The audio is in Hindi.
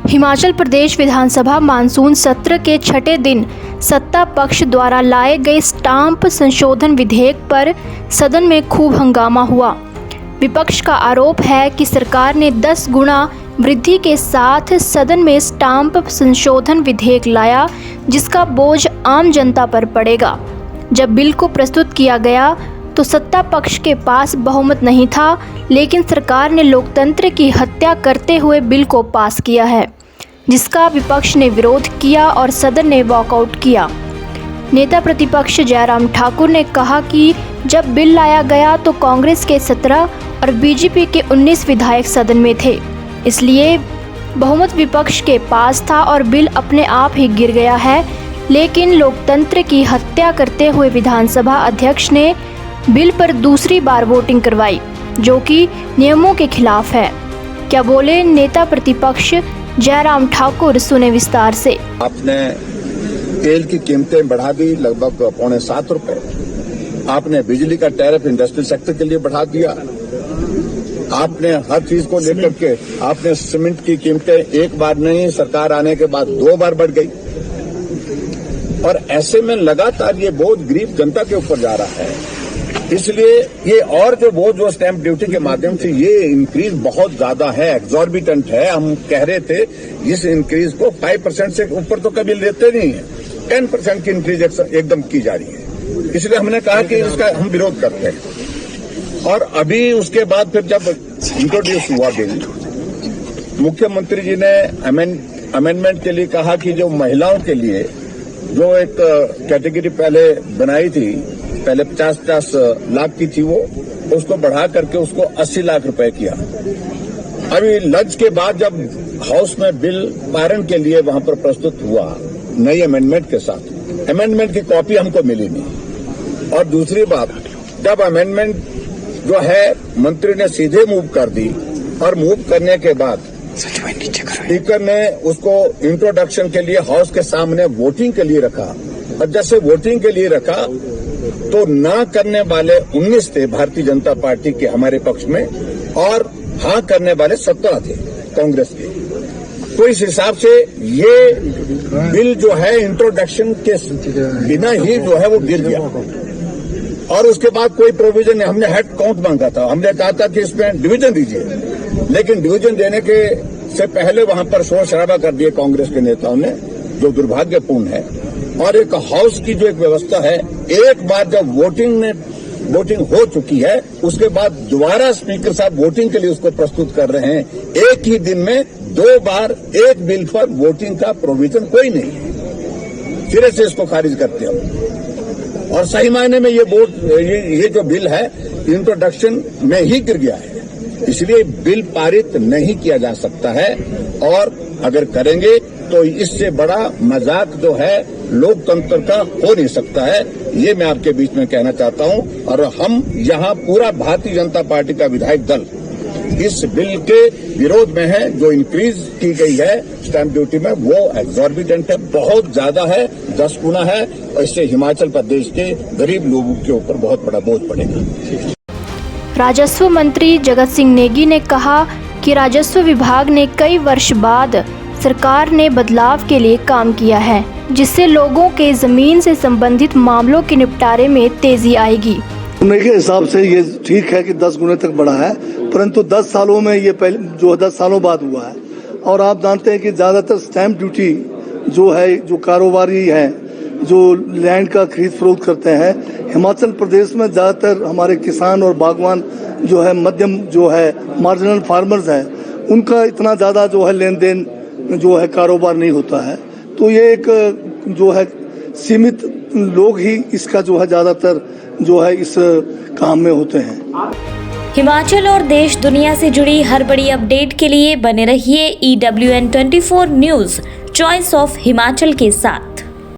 हिमाचल प्रदेश विधानसभा मानसून सत्र के छठे दिन सत्ता पक्ष द्वारा लाए गए स्टाम्प संशोधन विधेयक पर सदन में खूब हंगामा हुआ। विपक्ष का आरोप है कि सरकार ने 10 गुना वृद्धि के साथ सदन में स्टाम्प संशोधन विधेयक लाया, जिसका बोझ आम जनता पर पड़ेगा। जब बिल को प्रस्तुत किया गया तो सत्ता पक्ष के पास बहुमत नहीं था, लेकिन सरकार ने लोकतंत्र की हत्या करते हुए बिल को पास किया है, जिसका विपक्ष ने विरोध किया और सदन ने वॉकआउट किया। नेता प्रतिपक्ष जयराम ठाकुर ने कहा कि जब बिल लाया गया तो कांग्रेस के 17 और बीजेपी के 19 विधायक सदन में थे, इसलिए बहुमत विपक्ष के पास था और बिल अपने आप ही गिर गया है। लेकिन लोकतंत्र की हत्या करते हुए विधानसभा अध्यक्ष ने बिल पर दूसरी बार वोटिंग करवाई, जो कि नियमों के खिलाफ है। क्या बोले नेता प्रतिपक्ष जयराम ठाकुर, सुने विस्तार से। आपने तेल की कीमतें बढ़ा दी लगभग 6.25 रुपए। आपने बिजली का टैरिफ इंडस्ट्रियल सेक्टर के लिए बढ़ा दिया। आपने हर चीज को लेकर के आपने सीमेंट की कीमतें एक बार नहीं, सरकार आने के बाद 2 बार बढ़ गई। और ऐसे में लगातार ये बोझ गरीब जनता के ऊपर जा रहा है। इसलिए ये और जो बोझ जो स्टैंप ड्यूटी के माध्यम से ये इंक्रीज बहुत ज्यादा है, एग्जॉर्बिटेंट है। हम कह रहे थे इस इंक्रीज को 5% से ऊपर तो कभी लेते नहीं है, 10% की इंक्रीज एकदम की जा रही है। इसलिए हमने कहा कि इसका हम विरोध करते हैं। और अभी उसके बाद फिर जब इंट्रोड्यूस हुआ बिल, मुख्यमंत्री जी ने अमेंडमेंट के लिए कहा कि जो महिलाओं के लिए जो एक कैटेगरी पहले बनाई थी, पहले 50-50 लाख की थी, वो उसको बढ़ा करके उसको 80 लाख रुपए किया। अभी लंच के बाद जब हाउस में बिल पारण के लिए वहां पर प्रस्तुत हुआ नई अमेंडमेंट के साथ, अमेंडमेंट की कॉपी हमको मिली नहीं। और दूसरी बात, जब अमेंडमेंट जो है मंत्री ने सीधे मूव कर दी और मूव करने के बाद स्पीकर ने उसको इंट्रोडक्शन के लिए हाउस के सामने वोटिंग के लिए रखा। और जैसे वोटिंग के लिए रखा तो ना करने वाले 19 थे भारतीय जनता पार्टी के हमारे पक्ष में, और हाँ करने वाले 17 थे कांग्रेस के। तो इस हिसाब से ये बिल जो है इंट्रोडक्शन के बिना ही जो है वो गिर गया। और उसके बाद कोई प्रोविजन नहीं। हमने हेड काउंट मांगा था, हमने कहा था कि इसमें डिवीजन दीजिए, लेकिन डिवीजन देने के से पहले वहां पर शोर शराबा कर दिए कांग्रेस के नेताओं ने, जो दुर्भाग्यपूर्ण है। और एक हाउस की जो एक व्यवस्था है, एक बार जब वोटिंग हो चुकी है, उसके बाद दोबारा स्पीकर साहब वोटिंग के लिए उसको प्रस्तुत कर रहे हैं। एक ही दिन में 2 बार एक बिल पर वोटिंग का प्रोविजन कोई नहीं है, सिरे से इसको खारिज करते हैं। और सही मायने में ये जो बिल है इंट्रोडक्शन में ही गिर गया है। इसलिए बिल पारित नहीं किया जा सकता है, और अगर करेंगे तो इससे बड़ा मजाक जो है लोकतंत्र का हो नहीं सकता है। ये मैं आपके बीच में कहना चाहता हूं। और हम यहाँ पूरा भारतीय जनता पार्टी का विधायक दल इस बिल के विरोध में है। जो इंक्रीज की गई है स्टैंप ड्यूटी में, वो एग्जॉर्बिटेंट है, बहुत ज्यादा है, 10 गुना है। और इससे हिमाचल प्रदेश के गरीब लोगों के ऊपर बहुत बड़ा बोझ पड़ेगा। राजस्व मंत्री जगत सिंह नेगी ने कहा कि राजस्व विभाग ने कई वर्ष बाद सरकार ने बदलाव के लिए काम किया है, जिससे लोगों के जमीन से संबंधित मामलों के निपटारे में तेजी आएगी। उन्हीं के हिसाब से ये ठीक है कि 10 गुने तक बढ़ा है, परंतु 10 सालों में ये पहले जो 10 सालों बाद हुआ है। और आप जानते हैं कि ज्यादातर स्टैंप ड्यूटी जो है, जो कारोबारी है, जो लैंड का खरीद फरोख्त करते हैं, हिमाचल प्रदेश में ज्यादातर हमारे किसान और बागवान जो है, मध्यम जो है मार्जिनल फार्मर्स है, उनका इतना ज्यादा जो है लेन देन जो है कारोबार नहीं होता है। तो ये एक जो है सीमित लोग ही इसका जो है ज्यादातर जो है इस काम में होते हैं। हिमाचल और देश दुनिया से जुड़ी हर बड़ी अपडेट के लिए बने रहिए EWN24 news, choice of Himachal के साथ।